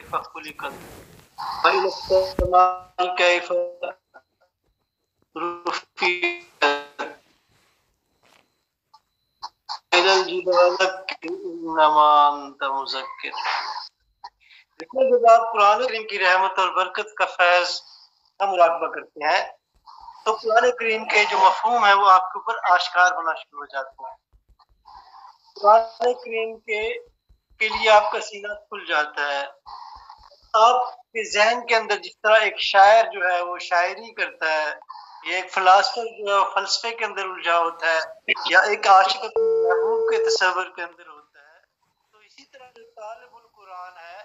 كيف خلقت وإلى السماء كيف رفعت إلى الجبال إنما أنت مذكر. دیکھیں جب آپ قرآن کریم کی رحمت اور برکت کا فیض کا مراقبہ کرتے ہیں تو قرآن کریم کے جو مفہوم ہے وہ آپ کے اوپر آشکار ہونا شروع ہو جاتا ہے. قرآن کریم کے لیے آپ کا سینہ کھل جاتا ہے. آپ کے ذہن کے اندر جس طرح ایک شاعر جو ہے وہ شاعری کرتا ہے، یا ایک فلاسفر جو ہے وہ فلسفے کے اندر الجھا ہوتا ہے، یا ایک عاشق اپنے محبوب کے تصور کے اندر ہوتا ہے، تو اسی طرح جو طالب القرآن ہے،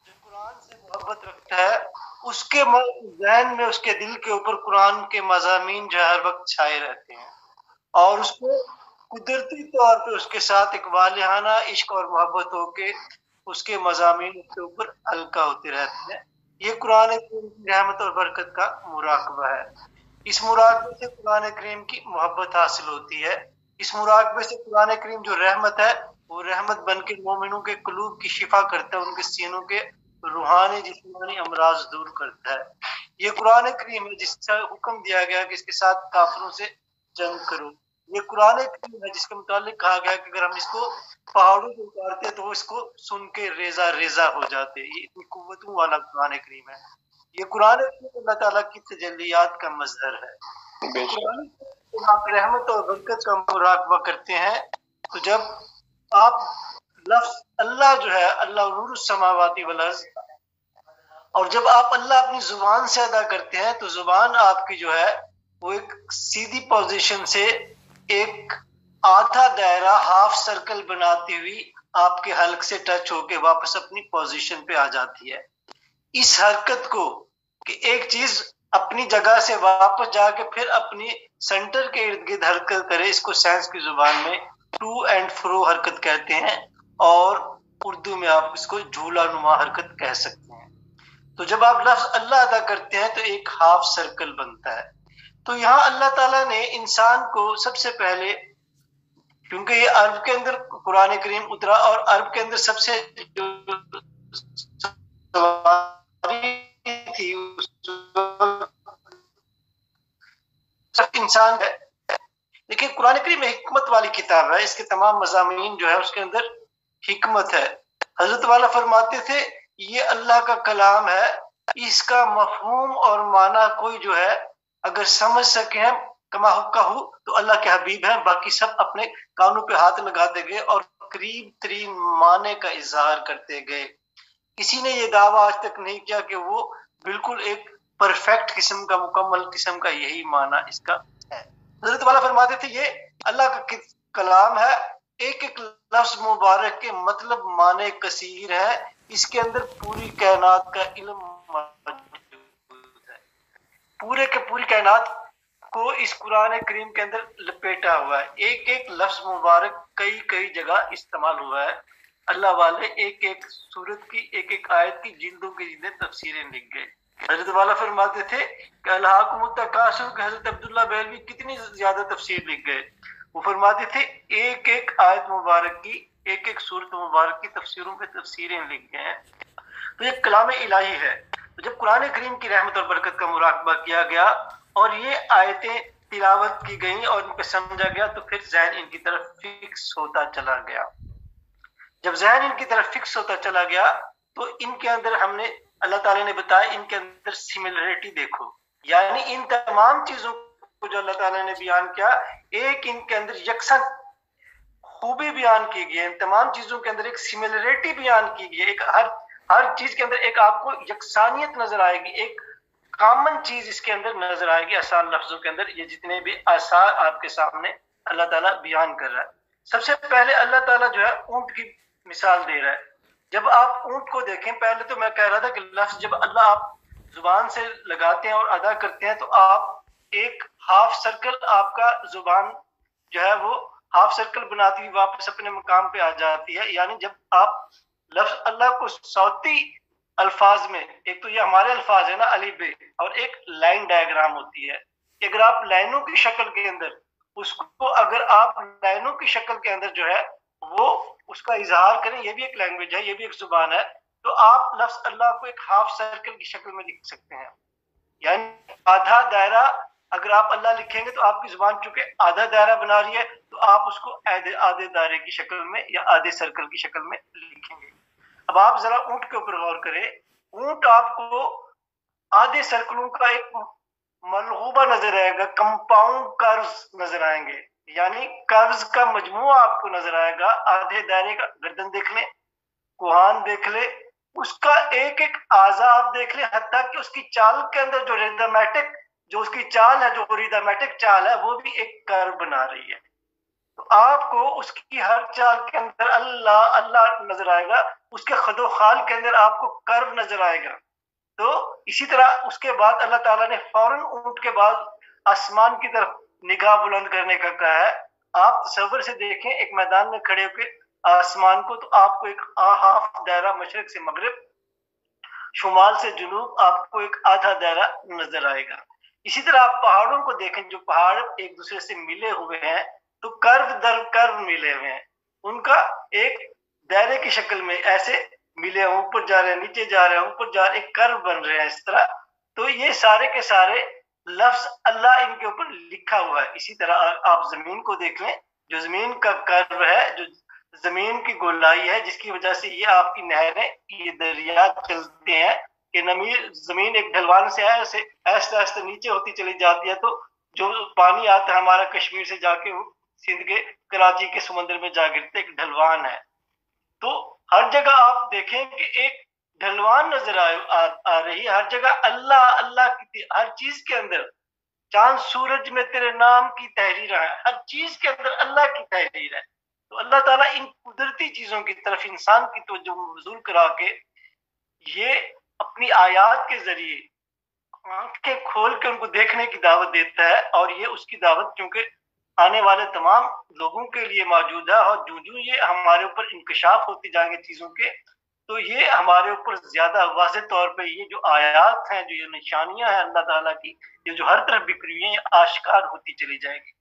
جو قرآن سے محبت رکھتا ہے، اس کے ذہن میں، اس کے دل کے اوپر قرآن کے مضامین جو ہر وقت چھائے رہتے ہیں، اور اس کو قدرتی طور پہ اس کے ساتھ ایک والہانہ عشق اور محبت ہو کے اس کے مضامین اس کے اوپر القا ہوتے رہتے ہیں. یہ قرآن کریم کی رحمت اور برکت کا مراقبہ ہے. اس مراقبے سے قرآن کریم کی محبت حاصل ہوتی ہے. اس مراقبے سے قرآن کریم جو رحمت ہے وہ رحمت بن کے مومنوں کے قلوب کی شفا کرتا ہے، ان کے سینوں کے روحانی جسمانی امراض دور کرتا ہے. یہ قرآن کریم ہے جس سے حکم دیا گیا کہ اس کے ساتھ کافروں سے جنگ کرو. یہ قرآن کریم ہے جس کے متعلق کہا گیا کہ اگر ہم اس کو پہاڑوں کو اتارتے تو وہ اس کو سن کے ریزہ ریزہ ہو جاتے. یہ اتنی قوتوں والا قرآن کریم ہے. یہ قرآن کریم اللہ تعالیٰ کی تجلیات کا مظہر ہے. قرآن کریم آپ رحمت اور برکت کا مراقبہ کرتے ہیں تو جب آپ لفظ اللہ جو ہے، اللہ نور السماوات والارض، اور جب آپ اللہ اپنی زبان سے ادا کرتے ہیں تو زبان آپ کی جو ہے وہ ایک سیدھی پوزیشن سے ایک آدھا دائرہ ہاف سرکل بناتی ہوئی آپ کے حلق سے ٹچ ہو کے واپس اپنی پوزیشن پہ آ جاتی ہے. اس حرکت کو کہ ایک چیز اپنی جگہ سے واپس جا کے پھر اپنی سینٹر کے ارد گرد حرکت کرے، اس کو سائنس کی زبان میں ٹو اینڈ فرو حرکت کہتے ہیں، اور اردو میں آپ اس کو جھولا نما حرکت کہہ سکتے ہیں. تو جب آپ لفظ اللہ ادا کرتے ہیں تو ایک ہاف سرکل بنتا ہے. تو یہاں اللہ تعالیٰ نے انسان کو سب سے پہلے، کیونکہ یہ عرب کے اندر قرآن کریم اترا اور عرب کے اندر سب سے جو تھی انسان ہے. لیکن قرآن کریم حکمت والی کتاب ہے، اس کے تمام مضامین جو ہے اس کے اندر حکمت ہے. حضرت والا فرماتے تھے یہ اللہ کا کلام ہے، اس کا مفہوم اور معنی کوئی جو ہے اگر سمجھ سکے ہم کما کہو تو اللہ کے حبیب ہیں، باقی سب اپنے کانوں پہ ہاتھ لگاتے گئے اور قریب ترین معنی کا اظہار کرتے گئے. کسی نے یہ دعویٰ آج تک نہیں کیا کہ وہ بالکل ایک پرفیکٹ قسم کا، مکمل قسم کا یہی معنی اس کا ہے. حضرت والا فرماتے تھے یہ اللہ کا کلام ہے، ایک ایک لفظ مبارک کے مطلب معنی کثیر ہے، اس کے اندر پوری کائنات کا علم موجود ہے. پورے کے پوری کائنات کو اس قرآن کریم کے اندر لپیٹا ہوا ہے. ایک ایک لفظ مبارک کئی کئی جگہ استعمال ہوا ہے. اللہ والے ایک ایک سورت کی، ایک ایک آیت کی جلدوں کی جلدیں تفسیریں لکھ گئے. حضرت والا فرماتے تھے کہ الہاکم التکاثر کہ حضرت عبداللہ بہلوی کتنی زیادہ تفسیر لکھ گئے. وہ فرماتے تھے ایک ایک آیت مبارک کی، ایک ایک سورت مبارک کی تفسیروں پہ تفسیریں لکھ گئے ہیں. تو یہ کلام الہی ہے. تو جب قرآن کریم کی رحمت اور برکت کا مراقبہ کیا گیا اور یہ آیتیں تلاوت کی گئیں اور ان پہ سمجھا گیا تو پھر ذہن ان کی طرف فکس ہوتا چلا گیا. جب ذہن ان کی طرف فکس ہوتا چلا گیا تو ان کے اندر ہم نے، اللہ تعالیٰ نے بتایا ان کے اندر سملرٹی دیکھو، یعنی ان تمام چیزوں کو جو اللہ تعالیٰ نے بیان کیا ایک ان کے اندر یکساں خوبی بیان کی گئی ہے. ان تمام چیزوں کے اندر ایک سملرٹی بیان کی گئی ہے. ایک ہر چیز کے اندر ایک آپ کو یکسانیت نظر آئے گی، ایک کامن چیز اس کے اندر نظر آئے گی. آسان لفظوں کے اندر یہ جتنے بھی آثار آپ کے سامنے اللہ تعالیٰ بیان کر رہا ہے. سب سے پہلے اللہ تعالیٰ جو ہے اونٹ کی مثال دے رہا ہے. جب آپ اونٹ کو دیکھیں، پہلے تو میں کہہ رہا تھا کہ لفظ جب اللہ آپ زبان سے لگاتے ہیں اور ادا کرتے ہیں تو آپ ایک ہاف سرکل آپ کا زبان جو ہے وہ ہاف سرکل بناتی ہوئی واپس اپنے مقام پہ آ جاتی ہے. یعنی جب آپ لفظ اللہ کو صوتی الفاظ میں، ایک تو یہ ہمارے الفاظ ہے نا الف بے، اور ایک لائن ڈائیگرام ہوتی ہے کہ اگر آپ لائنوں کی شکل کے اندر اس کو، اگر آپ لائنوں کی شکل کے اندر جو ہے وہ اس کا اظہار کریں، یہ بھی ایک لینگویج ہے، یہ بھی ایک زبان ہے. تو آپ لفظ لفظ اللہ کو ایک ہاف سرکل کی شکل میں لکھ سکتے ہیں، یعنی آدھا دائرہ اگر آپ اللہ لکھیں گے تو آپ کی زبان چونکہ آدھا دائرہ بنا رہی ہے تو آپ اس کو آدھے دائرے کی شکل میں یا آدھے سرکل کی شکل میں لکھیں گے۔ اب آپ ذرا اونٹ کے اوپر غور کریں، اونٹ آپ کو آدھے سرکلوں کا ایک ملغوبہ نظر آئے گا، کمپاؤنڈ کرز نظر آئیں گے، یعنی کرز کا مجموعہ آپ کو نظر آئے گا۔ آدھے دائرے کا گردن دیکھ لیں، کوہان دیکھ لیں، اس کا ایک ایک اعضا آپ دیکھ لیں، حتیٰ کہ اس کی چال کے اندر جو ریدمیٹک جو اس کی چال ہے، جو ریدمیٹک چال ہے، وہ بھی ایک کرو بنا رہی ہے۔ تو آپ کو اس کی ہر چال کے اندر اللہ اللہ نظر آئے گا، اس کے خد و خال کے اندر آپ کو کرو نظر آئے گا۔ تو اسی طرح اس کے بعد اللہ تعالیٰ نے فوراً اونٹ کے بعد آسمان کی طرف نگاہ بلند کرنے کا کہا ہے۔ آپ تصور سے دیکھیں ایک میدان میں کھڑے ہو کے آسمان کو، تو آپ کو ایک ہاف دائرہ مشرق سے مغرب، شمال سے جنوب، آپ کو ایک آدھا دائرہ نظر آئے گا۔ اسی طرح آپ پہاڑوں کو دیکھیں، جو پہاڑ ایک دوسرے سے ملے ہوئے ہیں تو کرو در کرو ملے ہوئے ہیں، ان کا ایک دائرے کی شکل میں ایسے ملے، اوپر جا رہے ہیں، نیچے جا رہے ہیں، اوپر جا رہے ہیں، ایک کرو بن رہے ہیں اس طرح۔ تو یہ سارے کے سارے لفظ اللہ ان کے اوپر لکھا ہوا ہے۔ اسی طرح آپ زمین کو دیکھ لیں، جو زمین کا کرو ہے، جو زمین کی گولائی ہے، جس کی وجہ سے یہ آپ کی نہریں، یہ دریا چلتے ہیں کہ زمین ایک ڈھلوان سے ایسے آہستہ آہستہ نیچے ہوتی چلی جاتی ہے، تو جو پانی آتا ہے ہمارا کشمیر سے جا کے سندھ کے کراچی کے سمندر میں جا گرتے، ایک ڈھلوان ہے۔ تو ہر جگہ آپ دیکھیں کہ ایک ڈھلوان نظر آ رہی ہے، ہر جگہ اللہ اللہ کی، ہر چیز کے اندر چاند سورج میں تیرے نام کی تحریر ہے، ہر چیز کے اندر اللہ کی تحریر ہے۔ تو اللہ تعالیٰ ان قدرتی چیزوں کی طرف انسان کی توجہ مبذول کرا کے یہ اپنی آیات کے ذریعے آنکھیں کھول کے ان کو دیکھنے کی دعوت دیتا ہے، اور یہ اس کی دعوت چونکہ آنے والے تمام لوگوں کے لیے موجود ہے، اور جو یہ ہمارے اوپر انکشاف ہوتی جائیں گے چیزوں کے، تو یہ ہمارے اوپر زیادہ واضح طور پہ یہ جو آیات ہیں، جو یہ نشانیاں ہیں اللہ تعالیٰ کی، یہ جو ہر طرف بکھری ہوئی ہیں، یہ آشکار ہوتی چلی جائے گی۔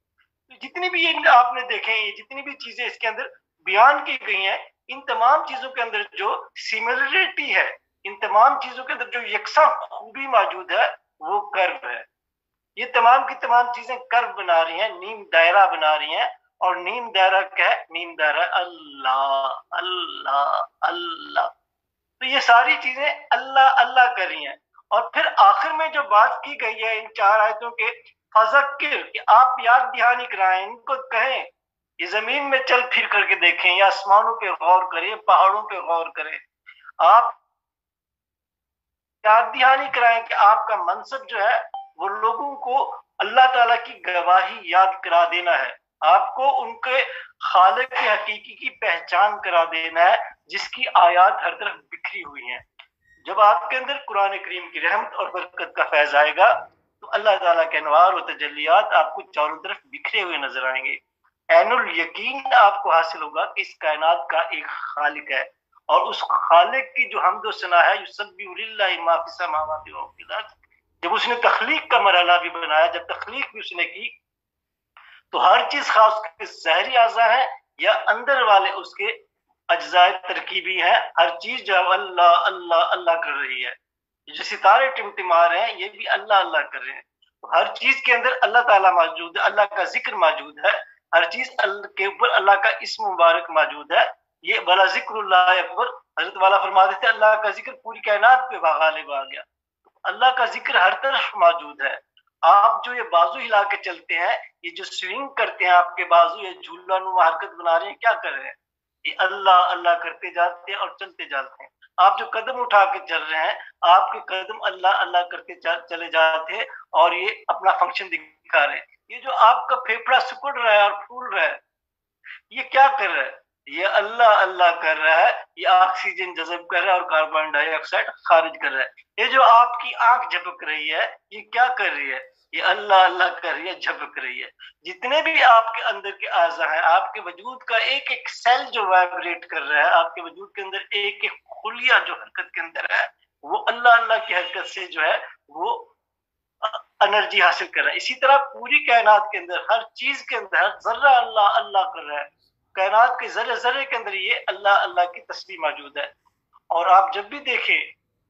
تو جتنی بھی یہ آپ نے دیکھیں، یہ جتنی بھی چیزیں اس کے اندر بیان کی گئی ہیں، ان تمام چیزوں کے اندر جو سملرٹی ہے، ان تمام چیزوں کے اندر جو یکساں خوبی موجود ہے، وہ کرو ہے۔ یہ تمام کی تمام چیزیں کرو بنا رہی ہیں، نیم دائرہ بنا رہی ہیں، اور نیم دائرہ کیا ہے؟ نیم دائرہ اللہ اللہ اللہ۔ تو یہ ساری چیزیں اللہ اللہ کر رہی ہیں۔ اور پھر آخر میں جو بات کی گئی ہے ان 4 آیتوں کے، فذکر، کہ آپ یاد دہانی کرائیں، ان کو کہیں یہ زمین میں چل پھر کر کے دیکھیں، یا آسمانوں پہ غور کریں، پہاڑوں پہ غور کریں، آپ یاد دہانی کرائیں کہ آپ کا منصب جو ہے وہ لوگوں کو اللہ تعالیٰ کی گواہی یاد کرا دینا ہے، آپ کو ان کے خالق کی حقیقی کی پہچان کرا دینا ہے، جس کی آیات ہر طرف بکھری ہوئی ہیں۔ جب آپ کے اندر قرآن کریم کی رحمت اور برکت کا فیض آئے گا تو اللہ تعالیٰ کے انوار و تجلیات آپ کو چاروں طرف بکھرے ہوئے نظر آئیں گے۔ عین الیقین آپ کو حاصل ہوگا کہ اس کائنات کا ایک خالق ہے، اور اس خالق کی جو حمد و ثنا ہے، یسبح للہ ما فی السماوات و فی الارض، جب اس نے تخلیق کا مرحلہ بھی بنایا، جب تخلیق بھی اس نے کی، تو ہر چیز خاص کے ظاہری اعضاء ہیں یا اندر والے اس کے اجزاء ترکیبی ہیں، ہر چیز جو ہے اللہ اللہ اللہ کر رہی ہے۔ جو ستارے ٹمٹما رہے ہیں، یہ بھی اللہ اللہ کر رہے ہیں۔ تو ہر چیز کے اندر اللہ تعالیٰ موجود ہے، اللہ کا ذکر موجود ہے، ہر چیز کے اوپر اللہ کا اسم مبارک موجود ہے۔ یہ بلا ذکر اللہ اکبر، حضرت والا فرماتے تھے اللہ کا ذکر پوری کائنات پہ غالب آ گیا۔ اللہ کا ذکر ہر طرف موجود ہے۔ آپ جو یہ بازو ہلا کے چلتے ہیں، یہ جو سوئنگ کرتے ہیں آپ کے بازو، یہ جھولا نما حرکت بنا رہے ہیں، کیا کر رہے ہیں؟ یہ اللہ اللہ کرتے جاتے ہیں اور چلتے جاتے ہیں۔ آپ جو قدم اٹھا کے چل رہے ہیں، آپ کے قدم اللہ اللہ کرتے چلے جاتے ہیں، اور یہ اپنا فنکشن دکھا رہے ہیں۔ یہ جو آپ کا پھیپھڑا سکڑ رہا ہے اور پھول رہا ہے، یہ کیا کر رہا ہے؟ یہ اللہ اللہ کر رہا ہے، یہ آکسیجن جذب کر رہا ہے اور کاربن ڈائی آکسائڈ خارج کر رہا ہے۔ یہ جو آپ کی آنکھ جھپک رہی ہے، یہ کیا کر رہی ہے؟ یہ اللہ اللہ کر رہی ہے، جھپک رہی ہے۔ جتنے بھی آپ کے اندر کے اعضاء ہیں، آپ کے وجود کا ایک ایک سیل جو وائبریٹ کر رہا ہے، آپ کے وجود کے اندر ایک ایک خلیہ جو حرکت کے اندر ہے، وہ اللہ اللہ کی حرکت سے جو ہے وہ انرجی حاصل کر رہا ہے۔ اسی طرح پوری کائنات کے اندر ہر چیز کے اندر ہر ذرہ اللہ اللہ کر رہا ہے۔ کائنات کے ذرے ذرے کے اندر یہ اللہ اللہ کی تسبیح موجود ہے۔ اور آپ جب بھی دیکھیں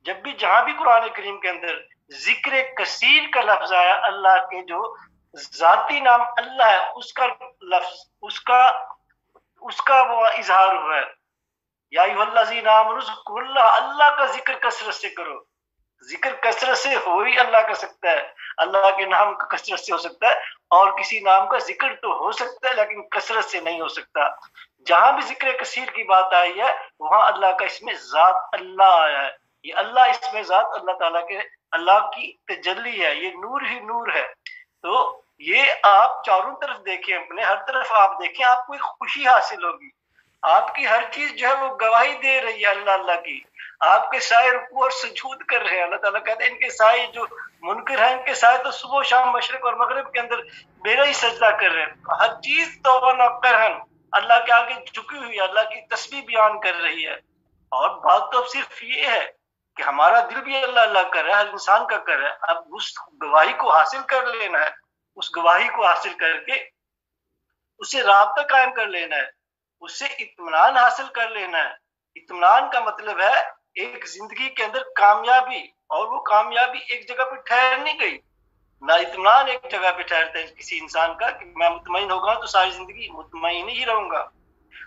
جب بھی جہاں بھی قرآن کریم کے اندر ذکر کثیر کا لفظ آیا، اللہ کے جو ذاتی نام اللہ ہے اس کا لفظ، اس کا وہ اظہار ہوا ہے، یا ایھا الذین آمنوا اذکروا اللہ، اللہ کا ذکر کثرت سے کرو۔ ذکر کثرت سے ہو ہی اللہ کا سکتا ہے، اللہ کے نام کا کثرت سے ہو سکتا ہے، اور کسی نام کا ذکر تو ہو سکتا ہے لیکن کثرت سے نہیں ہو سکتا۔ جہاں بھی ذکر کثیر کی بات آئی ہے وہاں اللہ کا اس میں ذات اللہ آیا ہے، یہ اللہ اس میں ذات اللہ تعالیٰ کے، اللہ کی تجلی ہے، یہ نور ہی نور ہے۔ تو یہ آپ چاروں طرف دیکھیں، اپنے ہر طرف آپ دیکھیں، آپ کو ایک خوشی حاصل ہوگی، آپ کی ہر چیز جو ہے وہ گواہی دے رہی ہے اللہ اللہ کی۔ آپ کے سائے رکوع اور سجود کر رہے ہیں، اللہ تعالیٰ کہتے ہیں ان کے سائے جو منکر ہیں ان کے سائے تو صبح و شام مشرق اور مغرب کے اندر میرا ہی سجدہ کر رہے ہیں۔ ہر چیز توبہ کرہن اللہ کے آگے جھکی ہوئی ہے، اللہ کی تسبیح بیان کر رہی ہے۔ اور بات تو اب صرف یہ ہے کہ ہمارا دل بھی اللہ اللہ کر رہا ہے، ہر انسان کا کر رہا ہے، اب اس گواہی کو حاصل کر لینا ہے، اس گواہی کو حاصل کر کے اس سے رابطہ قائم کر لینا ہے، اس سے اطمینان حاصل کر لینا ہے۔ اطمینان کا مطلب ہے ایک زندگی کے اندر کامیابی، اور وہ کامیابی ایک جگہ پہ ٹھہر نہیں گئی، نہ اطمینان ایک جگہ پہ ٹھہرتا ہے کسی انسان کا کہ میں مطمئن ہوگا تو ساری زندگی مطمئن ہی رہوں گا،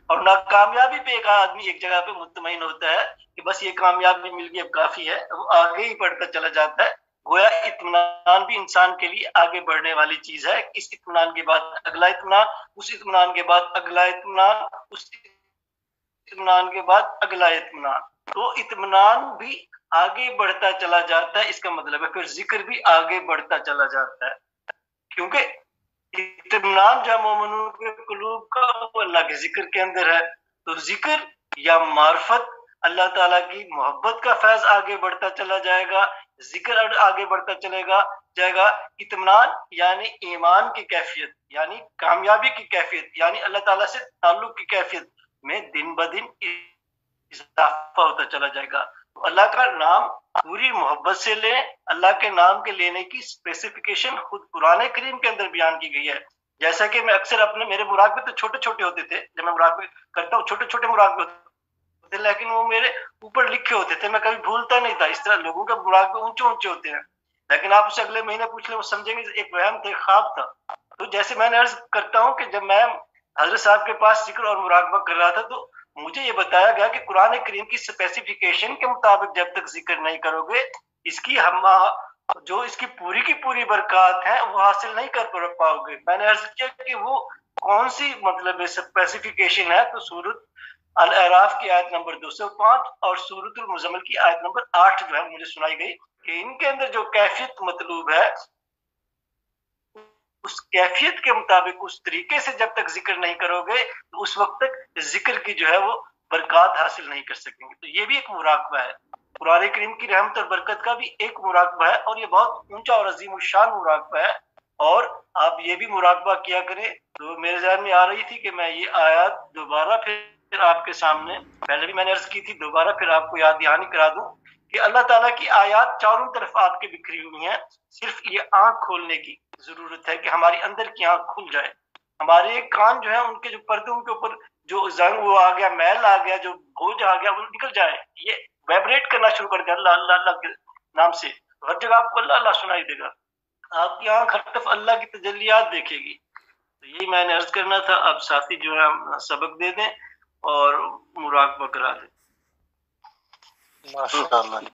اور نہ کامیابی پہ ایک آدمی ایک جگہ پہ مطمئن ہوتا ہے کہ بس یہ کامیابی مل گئی اب کافی ہے، وہ آگے ہی بڑھتا چلا جاتا ہے۔ گویا اطمینان بھی انسان کے لیے آگے بڑھنے والی چیز ہے، اس اطمینان کے بعد اگلا اطمینان، اس اطمینان کے بعد اگلا اطمینان، اس اطمینان کے بعد اگلا اطمینان، تو اطمینان بھی آگے بڑھتا چلا جاتا ہے۔ اس کا مطلب ہے پھر ذکر بھی آگے بڑھتا چلا جاتا ہے، کیونکہ اطمینان جو مومنوں کے قلوب کا وہ اللہ کے ذکر کے اندر ہے۔ تو ذکر یا معرفت، اللہ تعالیٰ کی محبت کا فیض آگے بڑھتا چلا جائے گا، ذکر آگے بڑھتا جائے گا۔ اطمینان یعنی ایمان کی کیفیت، یعنی کامیابی کی کیفیت، یعنی اللہ تعالیٰ سے تعلق کی کیفیت میں دن بدن اضافہ ہوتا چلا جائے گا۔ اللہ کا نام پوری محبت سے لیں، اللہ کے نام کے لینے کی اسپیسیفیکیشن خود قرآن کریم کے اندر بیان کی گئی ہے۔ جیسا کہ میں اکثر میرے مراقبے تو چھوٹے چھوٹے ہوتے تھے، جب میں مراقبے کرتا ہوں چھوٹے چھوٹے مراقبے ہوتے، لیکن وہ میرے اوپر لکھے ہوتے تھے، میں کبھی بھولتا نہیں تھا۔ اس طرح لوگوں کے مراقبے اونچے اونچے ہوتے ہیں، لیکن آپ اسے اگلے مہینے پوچھ لیں وہ سمجھیں گے ایک وہم تھا، ایک خواب تھا۔ تو جیسے میں نے عرض کرتا ہوں کہ جب میں حضرت صاحب کے پاس ذکر اور مراقبہ کر رہا تھا تو مجھے یہ بتایا گیا کہ قرآن کریم کی اسپیسیفیکیشن کے مطابق جب تک ذکر نہیں کرو گے، اس کی جو اس کی پوری برکات ہیں وہ حاصل نہیں کر پاؤ گے۔ میں نے عرض کیا کہ وہ کون سی مطلب اسپیسیفیکیشن ہے، تو سورۃ الاعراف کی آیت نمبر 205 اور سورۃ المزمل کی آیت نمبر 8 جو ہے مجھے سنائی گئی کہ ان کے اندر جو کیفیت مطلوب ہے اس کیفیت کے مطابق اس طریقے سے جب تک ذکر نہیں کرو گے تو اس وقت تک ذکر کی جو ہے وہ برکات حاصل نہیں کر سکیں گے۔ تو یہ بھی ایک مراقبہ ہے، قرآن کریم کی رحمت اور برکت کا بھی ایک مراقبہ ہے، اور یہ بہت اونچا اور عظیم الشان مراقبہ ہے۔ اور آپ یہ بھی مراقبہ کیا کریں۔ تو میرے ذہن میں آ رہی تھی کہ میں یہ آیات دوبارہ پھر آپ کے سامنے، پہلے بھی میں نے عرض کی تھی، دوبارہ پھر آپ کو یاد دہانی کرا دوں کہ اللہ تعالیٰ کی آیات چاروں طرف آپ کے بکھری ہوئی ہیں، صرف یہ آنکھ کھولنے کی ضرورت ہے کہ ہماری اندر کی آنکھ کھل جائے، ہمارے کان جو ہیں ان کے جو پردے ان کے اوپر جو زنگ وہ آ گیا، میل آ گیا، جو بوجھ آ گیا وہ نکل جائے، یہ وائبریٹ کرنا شروع کر دے اللہ اللہ اللہ کے نام سے، ہر جگہ آپ کو اللہ اللہ سنائی دے گا، آپ کی آنکھ ہر طرف اللہ کی تجلیات دیکھے گی۔ تو یہی میں نے عرض کرنا تھا، اب ساتھی جو ہے سبق دے دیں اور مراقبہ کرا دیں۔ ماشاء اللہ۔